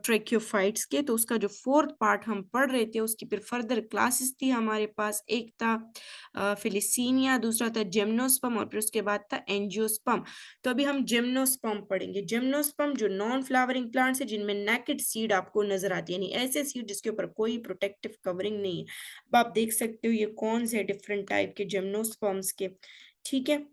ट्रेक्योफाइट्स के, तो उसका जो फोर्थ पार्ट हम पढ़ रहे थे उसकी फिर फर्दर क्लासेस थी हमारे पास। एक था फिलिसीनिया, दूसरा था जिम्नोस्पर्म और फिर उसके बाद था एंजियोस्पर्म। तो अभी हम जिम्नोस्पर्म पढ़ेंगे। जिम्नोस्पर्म जो नॉन फ्लावरिंग प्लांट्स है जिनमें नेकेड सीड आपको नजर आती है, यानी ऐसे सीड जिसके ऊपर कोई प्रोटेक्टिव कवरिंग नहीं है। अब आप देख सकते हो ये कौन से डिफरेंट टाइप के जिम्नोस्पर्म्स के, ठीक है।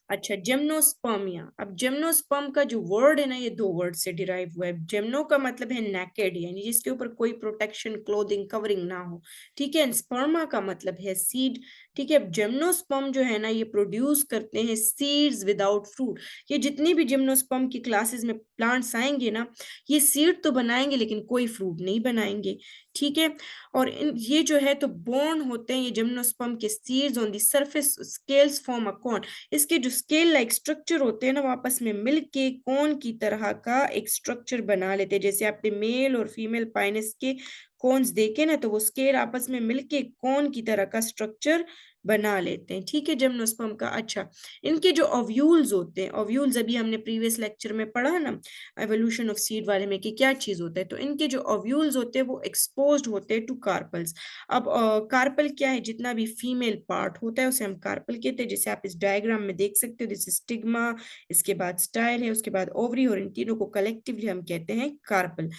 अच्छा, जिम्नोस्पर्मिया। अब जिम्नोस्पर्म का जो वर्ड है ना, ये दो वर्ड से डिराइव हुआ है। जिम्नो का मतलब है नेकेड, यानी जिसके ऊपर कोई प्रोटेक्शन, क्लोथिंग, कवरिंग ना हो, ठीक है। स्पर्मा का मतलब है सीड, ठीक है। अब जिम्नोस्पर्म जो है ना, ये प्रोड्यूस करते हैं सीड्स विदाउट फ्रूट। ये जितनी भी जिम्नोस्पर्म की क्लासेस में प्लांट्स आएंगे ना, ये सीड तो बनाएंगे लेकिन कोई फ्रूट नहीं बनाएंगे, ठीक है। और ये जो है तो बोर्न होते हैं ये जिम्नोस्पर्म के seeds on the surface scales form a cone. इसके जो स्केल लाइक स्ट्रक्चर होते हैं ना, वो आपस में मिलके कौन की तरह का एक स्ट्रक्चर बना लेते हैं। जैसे आपने मेल और फीमेल पाइनस के कॉन्स देखे ना, तो वो स्केल आपस में मिलके कौन की तरह का स्ट्रक्चर बना लेते हैं, ठीक है, जिम्नोस्पर्म का। अच्छा, इनके जो ओव्यूल्स होते हैं, ओव्यूल्स अभी हमने प्रीवियस लेक्चर में पढ़ा ना एवोल्यूशन ऑफ सीड वाले में कि क्या चीज होता है, तो इनके जो ओव्यूल्स होते हैं वो एक्सपोज्ड होते हैं टू कार्पल्स। अब कार्पल क्या है, जितना भी फीमेल पार्ट होता है उसे हम कार्पल कहते हैं। जैसे आप इस डायग्राम में देख सकते हो, जैसे स्टिग्मा, इसके बाद स्टाइल है, उसके बाद ओवरी, और इन तीनों को कलेक्टिवली हम कहते हैं कार्पल,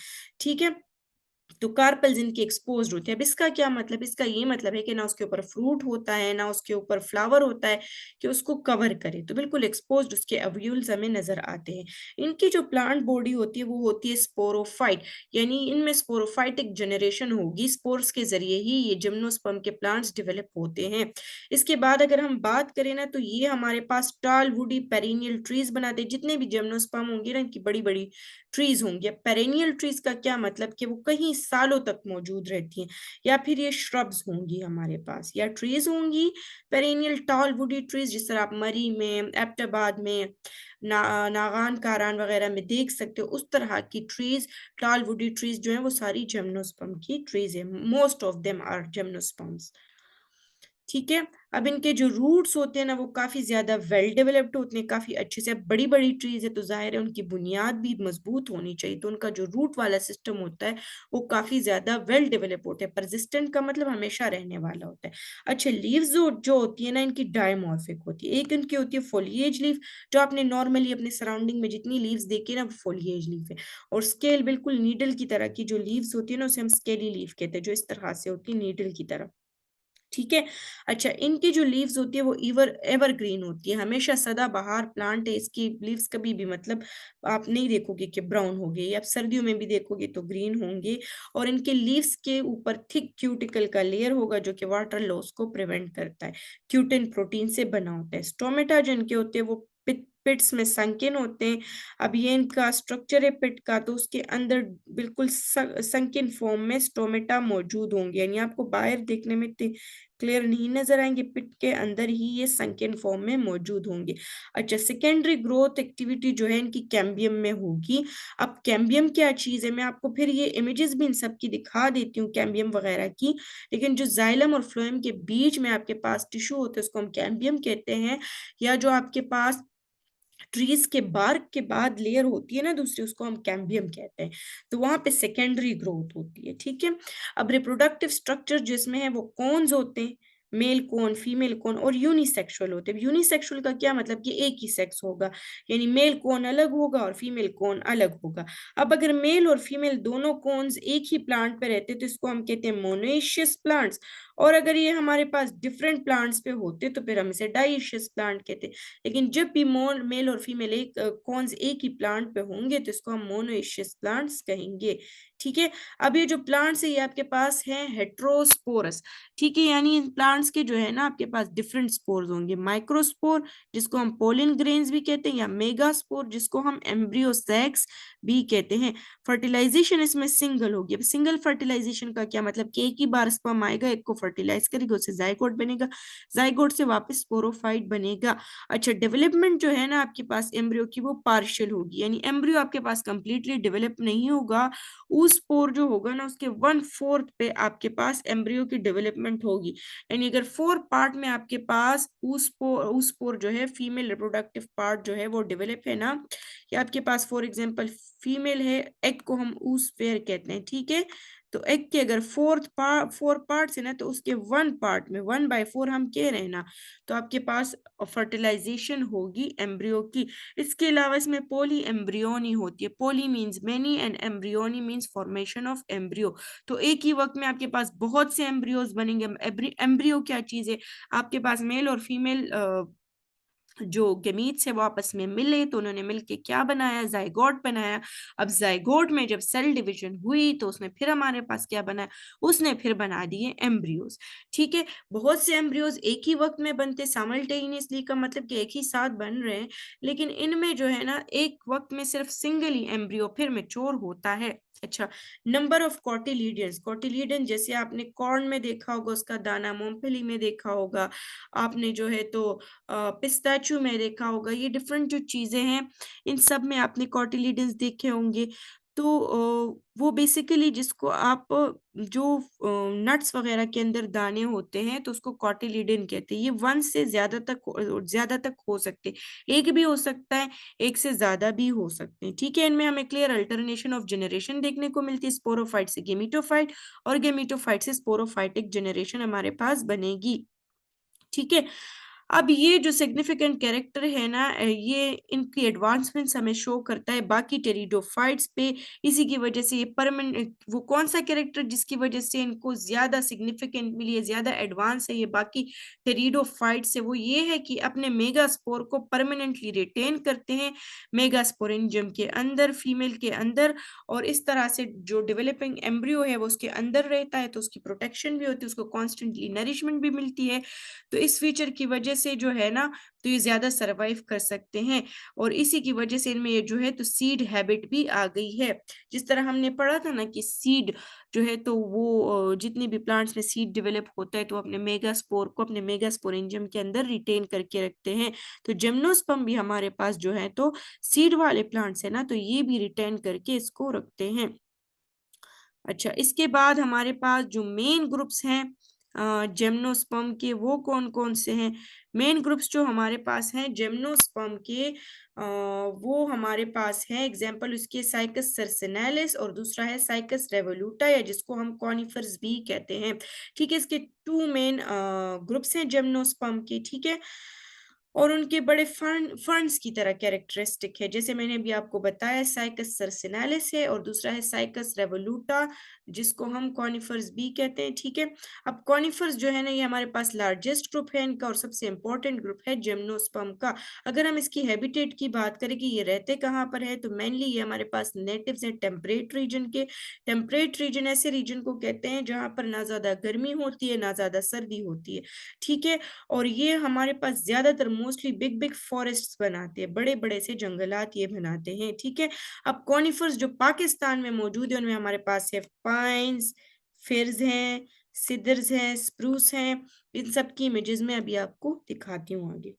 ठीक है। तो कार्पल्स इनके एक्सपोज्ड होते हैं। अब इसका क्या मतलब, इसका ये मतलब है कि ना उसके ऊपर फ्रूट होता है ना उसके ऊपर फ्लावर होता है कि उसको कवर करे, तो बिल्कुल एक्सपोज्ड उसके अव्यूल्स हमें नजर आते हैं। इनकी जो प्लांट बॉडी होती है वो होती है स्पोरोफाइट, यानी इनमें स्पोरोफाइटिक जनरेशन होगी, स्पोर्स के जरिए ही ये जिम्नोस्पर्म के प्लांट्स डेवलप होते हैं। इसके बाद अगर हम बात करें ना, तो ये हमारे पास टाल वुडी पेरिनियल ट्रीज बनाते हैं। जितने भी जिम्नोस्पर्म होंगे ना, इनकी बड़ी बड़ी ट्रीज होंगी। अब पेरेनियल ट्रीज का क्या मतलब कि वो कहीं सालों तक मौजूद रहती हैं, या फिर ये श्रब्स होंगी हमारे पास, या ट्रीज होंगी पेरेनियल टॉल वुडी ट्रीज, जिस तरह आप मरी में, एबटाबाद में, नागान कारान वगैरह में देख सकते हो, उस तरह की ट्रीज, टॉल वुडी ट्रीज जो है वो सारी जिम्नोस्पर्म की ट्रीज है। Most of them are gymnosperms, ठीक है। अब इनके जो रूट्स होते हैं ना, वो काफी ज्यादा वेल डेवलप्ड होते हैं, काफी अच्छे से। बड़ी बड़ी ट्रीज है तो जाहिर है उनकी बुनियाद भी मजबूत होनी चाहिए, तो उनका जो रूट वाला सिस्टम होता है वो काफी ज्यादा वेल डेवलप होता है। परसिस्टेंट का मतलब हमेशा रहने वाला होता है। अच्छा, लीव्स जो होती है ना, इनकी डायमॉर्फिक होती है। एक इनकी होती है फोलिएज लीफ, जो आपने नॉर्मली अपने सराउंडिंग में जितनी लीव्स देखी ना, वो फोलिएज लीफ है। और स्केल बिल्कुल नीडल की तरह की जो लीव्स होती है ना, उसे हम स्केली लीफ कहते हैं, जो इस तरह से होती है नीडल की तरह, ठीक है। अच्छा, इनकी जो लीव्स होती है वो एवरग्रीन होती है, हमेशा सदाबहार प्लांट है। इसकी लीव्स कभी भी मतलब आप नहीं देखोगे कि ब्राउन हो गई, आप सर्दियों में भी देखोगे तो ग्रीन होंगे। और इनके लीव्स के ऊपर थिक क्यूटिकल का लेयर होगा जो कि वाटर लॉस को प्रिवेंट करता है। क्यूटिन प्रोटीन से बना होता है। स्टोमेटा जो इनके होते हैं वो पिट्स में संकिन होते हैं। अब ये इनका स्ट्रक्चर है पिट का, तो उसके अंदर बिल्कुल संकिन फॉर्म में स्टोमेटा मौजूद होंगे, यानी आपको बाहर देखने में क्लियर नहीं नजर आएंगे, पिट के अंदर ही ये संकिन फॉर्म में मौजूद होंगे। अच्छा, सेकेंडरी ग्रोथ एक्टिविटी जो है इनकी कैम्बियम में होगी। अब कैम्बियम क्या चीज है, मैं आपको फिर ये इमेजेस भी इन सब की दिखा देती हूँ कैम्बियम वगैरह की। लेकिन जो जाइलम और फ्लोएम के बीच में आपके पास टिश्यू होते हैं उसको हम कैम्बियम कहते हैं। या जो आपके पास ट्रीज के बार्क के बाद लेयर होती है ना दूसरी, उसको हम कैम्बियम कहते हैं। तो वहां पे सेकेंडरी ग्रोथ होती है, ठीक है। अब रिप्रोडक्टिव स्ट्रक्चर जिसमें है वो कॉन्स होते हैं, मेल कौन, फीमेल कौन, और यूनिसेक्सुअल होते हैं। यूनिसेक्सुअल का क्या मतलब कि एक ही सेक्स होगा, यानी मेल कौन अलग होगा और फीमेल कौन अलग होगा। अब अगर मेल और फीमेल दोनों कौन्स एक ही प्लांट पे रहते तो इसको हम कहते हैं मोनोइशियस प्लांट्स। और अगर ये हमारे पास डिफरेंट प्लांट्स पे होते तो फिर हम इसे डाइशियस प्लांट कहते हैं। लेकिन जब भी मेल और फीमेल एक कॉन्स एक ही प्लांट पे होंगे तो इसको हम मोनोइशियस प्लांट्स कहेंगे, ठीक है। अब ये जो प्लांट्स है ये आपके पास है हेट्रोस्पोरस, ठीक है, यानी इन प्लांट्स के जो है ना आपके पास डिफरेंट स्पोर्स होंगे। माइक्रोस्पोर जिसको हम पोलिन ग्रेन्स भी कहते हैं, या मेगास्पोर जिसको हम एम्ब्रियो सैक्स भी कहते हैं। फर्टिलाइजेशन इसमें सिंगल होगी। अब सिंगल फर्टिलाइजेशन का क्या मतलब कि एक ही बार स्पर्म आएगा, एक को फर्टिलाइज करेगा, उससे जाइगोट बनेगा, जाइगोट से वापस स्पोरोफाइट बनेगा। अच्छा, डेवलपमेंट जो है ना आपके पास एम्ब्रियो की वो पार्शियल होगी, यानी एम्ब्रियो आपके पास कंप्लीटली डेवलप नहीं होगा। ऊस्पोर जो होगा ना उसके 1/4 पे आपके पास एम्ब्रियो की डेवलपमेंट होगी। यानी अगर 4 पार्ट में आपके पास ऊस्पोर जो है फीमेल रिप्रोडक्टिव पार्ट जो है वो डेवलप है ना, या आपके पास फॉर एग्जांपल फीमेल है, एग को हम ऊस्फेयर कहते हैं, ठीक है। तो एग के अगर 4 पार्ट्स है ना, तो उसके 1 पार्ट में 1/4 हम कह रहे हैं ना, तो आपके पास फर्टिलाइजेशन होगी एम्ब्रियो की। इसके अलावा इसमें पॉली एम्ब्रियोनी होती है। Poly means many and embryony means formation of embryo. तो एक ही वक्त में आपके पास बहुत से एम्ब्रियोज बनेंगे। एम्ब्रियो क्या चीज है, आपके पास मेल और फीमेल जो गेमीट्स है वो आपस में मिले, तो उन्होंने मिलके क्या बनाया, जाइगोट बनाया। अब जाइगोट में जब सेल डिवीजन हुई तो उसने फिर हमारे पास क्या बनाया, उसने फिर बना दिए एम्ब्रियोज, ठीक है। बहुत से एम्ब्रियोज एक ही वक्त में बनते साइमल्टेनियसली, का मतलब कि एक ही साथ बन रहे हैं, लेकिन इनमें जो है ना एक वक्त में सिर्फ सिंगल ही एम्ब्रियो फिर मैच्योर होता है। अच्छा, नंबर ऑफ कॉटिलीडियंस, कॉटिलीडियन जैसे आपने कॉर्न में देखा होगा उसका दाना, मूंगफली में देखा होगा आपने, जो है तो पिस्ताचू में देखा होगा, ये डिफरेंट जो चीजें हैं इन सब में आपने कॉटिलीडन्स देखे होंगे। तो वो बेसिकली जिसको आप जो नट्स वगैरह के अंदर दाने होते हैं तो उसको कॉटिलीडन कहते हैं। ये 1 से ज्यादा तक हो सकते हैं, एक भी हो सकता है, एक से ज्यादा भी हो सकते हैं, ठीक है। इनमें हमें क्लियर अल्टरनेशन ऑफ जनरेशन देखने को मिलती है, स्पोरोफाइट से गेमिटोफाइट और गेमिटोफाइट से स्पोरोफाइटिक जनरेशन हमारे पास बनेगी, ठीक है। अब ये जो सिग्निफिकेंट कैरेक्टर है ना, ये इनकी एडवांसमेंट्स हमें शो करता है बाकी टेरिडोफाइट्स पे। इसी की वजह से ये परमानेंट, वो कौन सा कैरेक्टर जिसकी वजह से इनको ज्यादा सिग्निफिकेंट मिली है, ज्यादा एडवांस है ये बाकी टेरिडोफाइट्स से, वो ये है कि अपने मेगास्पोर को परमानेंटली रिटेन करते हैं मेगास्पोरेंजियम के अंदर, फीमेल के अंदर। और इस तरह से जो डेवलपिंग एम्ब्रियो है वो उसके अंदर रहता है, तो उसकी प्रोटेक्शन भी होती है, उसको कॉन्स्टेंटली नरिशमेंट भी मिलती है। तो इस फीचर की वजह से जो है ना, तो ये ज्यादा सरवाइव कर सकते हैं। और इसी की वजह से इनमें ये जो है तो सीड हैबिट भी आ गई है। जिस तरह हमने पढ़ा था ना कि सीड जो है तो वो जितने भी प्लांट्स में सीड डेवलप होता है तो अपने मेगास्पोर को अपने मेगास्पोरेंजियम के अंदर रिटेन करके रखते हैं। तो जिम्नोस्पर्म भी हमारे पास जो है तो सीड वाले प्लांट्स है ना, तो ये भी रिटेन करके इसको रखते हैं। अच्छा, इसके बाद हमारे पास जो मेन ग्रुप्स हैं जेमनोस्पर्म के, वो कौन कौन से हैं। मेन ग्रुप्स जो हमारे पास हैं जेमनोस्पर्म के, वो हमारे पास है एग्जाम्पल उसके साइकस सर्सिनालिस और दूसरा है साइकस रेवोल्यूटा, या जिसको हम कॉनिफर्स भी कहते हैं, ठीक है। इसके 2 मेन ग्रुप्स हैं जेमनोस्पर्म के, ठीक है। और उनके बड़े फर्न्स की तरह कैरेक्टरिस्टिक है, जैसे मैंने अभी आपको बताया साइकस सर्सिनालिस है और दूसरा है साइकस रेवोल्यूटा, जिसको हम कॉनिफर्स भी कहते हैं, ठीक है। अब कॉनिफर्स जो है ना, ये हमारे पास लार्जेस्ट ग्रुप है इनका और सबसे इंपॉर्टेंट ग्रुप है जिम्नोस्पर्म का। अगर हम इसकी हैबिटेट की बात करें कि ये रहते कहाँ पर है, तो मेनली ये हमारे पास नेटिव्स हैं टेम्परेट रीजन के। टेम्परेट रीजन ऐसे रीजन को कहते हैं जहां पर ना ज्यादा गर्मी होती है ना ज्यादा सर्दी होती है, ठीक है। और ये हमारे पास ज्यादातर मोस्टली बिग बिग फॉरेस्ट बनाते हैं, बड़े बड़े से जंगलात ये बनाते हैं, ठीक है। अब कॉनिफर्स जो पाकिस्तान में मौजूद है उनमें हमारे पास है पाइन्स, फिर्स हैं, सिदर्स हैं, स्प्रूस हैं। इन सब की इमेजेस में अभी आपको दिखाती हूँ आगे।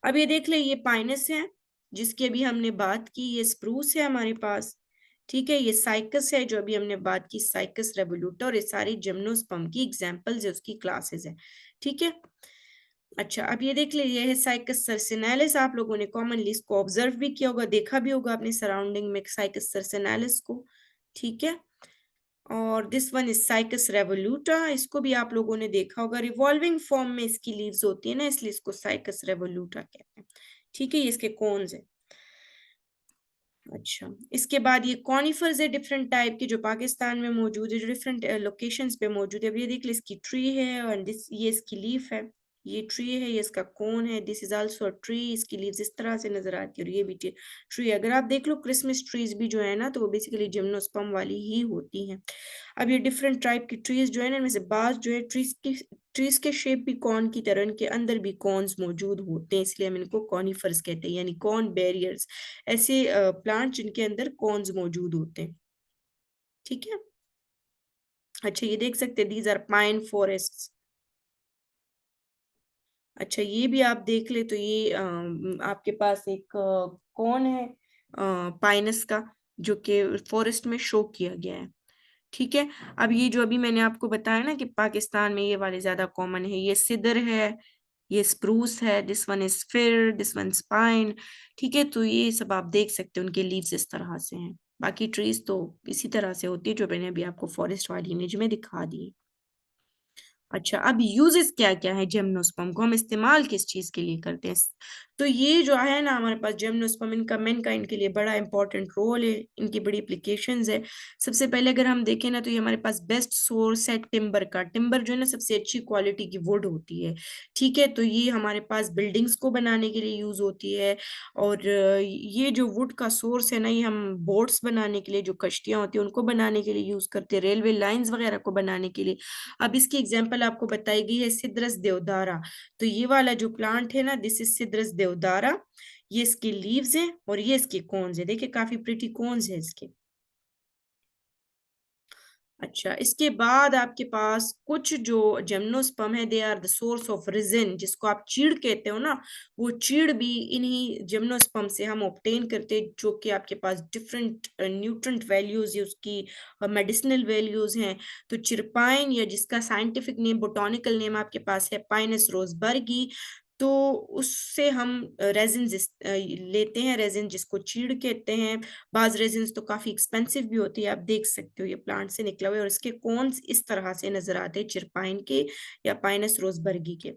अब ये देख ले, ये पाइनस है जिसकी अभी हमने बात की, ये स्प्रूस है हमारे पास, ठीक है। ये साइकस है जो अभी हमने बात की, साइकस रेवोल्यूटा, और ये सारी जिम्नोस्पर्म की एग्जांपल्स है, उसकी क्लासेस है, ठीक है। अच्छा, अब ये देख लीजिए, है साइकस सर्सिनालिस। आप लोगों ने कॉमनली इसको ऑब्जर्व भी किया होगा, देखा भी होगा अपने सराउंडिंग में साइकस सर्सिनालिस को, ठीक है। और दिस वन इज साइकस रेवोल्यूटा, इसको भी आप लोगों ने देखा होगा, रिवॉल्विंग फॉर्म में इसकी लीव्स होती है ना, इसलिए इसको साइकस रेवोल्यूटा कहते हैं, ठीक है। ये इसके कोन्स है। अच्छा, इसके बाद ये कॉनिफर्स है डिफरेंट टाइप के जो पाकिस्तान में मौजूद है, जो डिफरेंट लोकेशंस पे मौजूद है। अब ये देख ली, इसकी ट्री है और दिस, ये इसकी लीफ है, ये ट्री है, ये इसका कोन है, this is also a tree, इसकी लीव्स इस तरह से नजर आती है, और ये भी ट्री। अगर आप देख लो क्रिसमस ट्रीज भी जो है ना, तो वो बेसिकली जिम्नोस्पर्म वाली ही होती हैं। अब ये डिफरेंट टाइप की ट्रीज जो है ना, इनमें से बाज जो है ट्रीज के शेप भी कॉर्न की तरह, इनके अंदर भी कॉर्न्स मौजूद होते हैं, इसलिए हम इनको कॉनिफर्स कहते हैं, यानी कॉर्न बैरियर्स, ऐसे प्लांट जिनके अंदर कॉर्न्स मौजूद होते हैं, ठीक है। अच्छा, ये देख सकते हैं, दीज आर पाइन फॉरेस्ट। अच्छा, ये भी आप देख ले तो ये आपके पास एक कौन है, पाइनस का, जो कि फॉरेस्ट में शो किया गया है। ठीक है। अब ये जो अभी मैंने आपको बताया ना कि पाकिस्तान में ये वाले ज्यादा कॉमन है, ये सिदर है, ये स्प्रूस है, दिस वन इज फिर, दिस वन स्पाइन। ठीक है, तो ये सब आप देख सकते हैं, उनके लीव्स इस तरह से हैं। बाकी ट्रीज तो इसी तरह से होती है जो मैंने अभी आपको फॉरेस्ट वाली इमेज में दिखा दी। अच्छा, अब यूजेस क्या क्या है जिम्नोस्पर्म को, हम इस्तेमाल किस चीज के लिए करते हैं। तो ये जो है ना हमारे पास जिम्नोस्पर्म, इनका मैनकाइंड के लिए बड़ा इंपॉर्टेंट रोल है, इनकी बड़ी एप्लीकेशंस है। सबसे पहले अगर हम देखें ना, तो ये हमारे पास बेस्ट सोर्स है टिम्बर का। टिम्बर जो है ना सबसे अच्छी क्वालिटी की वुड होती है। ठीक है, तो ये हमारे पास बिल्डिंग्स को बनाने के लिए यूज होती है। और ये जो वुड का सोर्स है ना, ये हम बोट्स बनाने के लिए, जो कश्तियां होती है उनको बनाने के लिए यूज करते हैं, रेलवे लाइंस वगैरह को बनाने के लिए। अब इसकी एग्जांपल आपको बताई गई है सिद्रस देवदारा। तो ये वाला जो प्लांट है ना, दिस इज सिद्रस देवदारा। ये इसके लीव्स हैं और ये इसके कोन्स है, देखिए काफी प्रिटी कोन्स है इसके। अच्छा, इसके बाद आपके पास कुछ जो जिम्नोस्पर्म है, they are the source of resin, जिसको आप चीड़ कहते हो ना, वो चीड़ भी इन्हीं जिम्नोस्पर्म से हम ऑब्टेन करते हैं, जो कि आपके पास डिफरेंट न्यूट्रिएंट वैल्यूज है उसकी, मेडिसिनल वैल्यूज हैं। तो चिरपाइन, या जिसका साइंटिफिक नेम, बोटॉनिकल नेम आपके पास है पाइनस रोजबर्गी, तो उससे हम रेजिन लेते हैं, रेजिन जिसको चीड़ कहते हैं। बाज रेजिन्स तो काफी एक्सपेंसिव भी होती है, आप देख सकते हो ये प्लांट से निकला हुआ है, और इसके कॉन्स इस तरह से नजर आते हैं, चिरपाइन के या पाइनस रोजबर्गी के।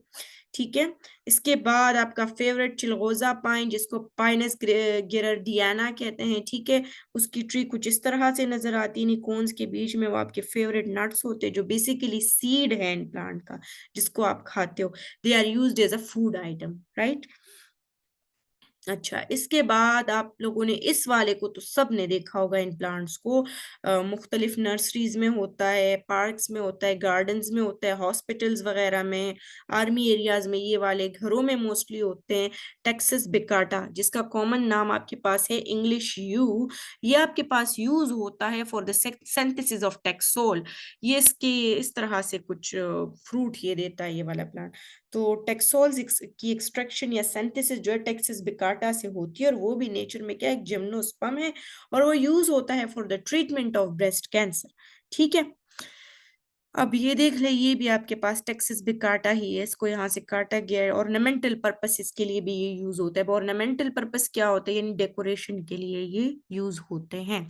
ठीक है। इसके बाद आपका फेवरेट चिलगोजा पाइन, जिसको पाइनस गिरर्डियाना कहते हैं। ठीक है, उसकी ट्री कुछ इस तरह से नजर आती है, इन कॉन्स के बीच में वो आपके फेवरेट नट्स होते हैं, जो बेसिकली सीड है इन प्लांट का, जिसको आप खाते हो। They are used as a food item, right. अच्छा, इसके बाद आप लोगों ने इस वाले को तो सब ने देखा होगा, इन प्लांट्स को मुख्तलिफ नर्सरीज में होता है, पार्क्स में होता है, गार्डन्स में होता है, हॉस्पिटल्स वगैरह में, आर्मी एरियाज में, ये वाले घरों में मोस्टली होते हैं। टेक्सास बिकाटा, जिसका कॉमन नाम आपके पास है इंग्लिश यू, ये आपके पास यूज होता है फॉर द सिंथेसिस ऑफ टेक्सोल। ये इसके इस तरह से कुछ फ्रूट ये देता है, ये वाला प्लांट। तो टेक्सोल्स की एक्सट्रैक्शन या सिंथेसिस जो है टेक्सास बिकाटा से होती है, और वो भी नेचर में क्या, एक जिम्नोस्पर्म है, और वो यूज होता है for the treatment of breast cancer. ठीक है। अब ये देख ले, ये भी आपके पास टेक्सास बिकाटा ही है, इसको यहाँ से काटा गया है। ऑर्नामेंटल पर्पसेस के लिए भी ये यूज होता है। ऑर्नामेंटल पर्पस क्या होता है, यानी डेकोरेशन के लिए ये यूज होते हैं।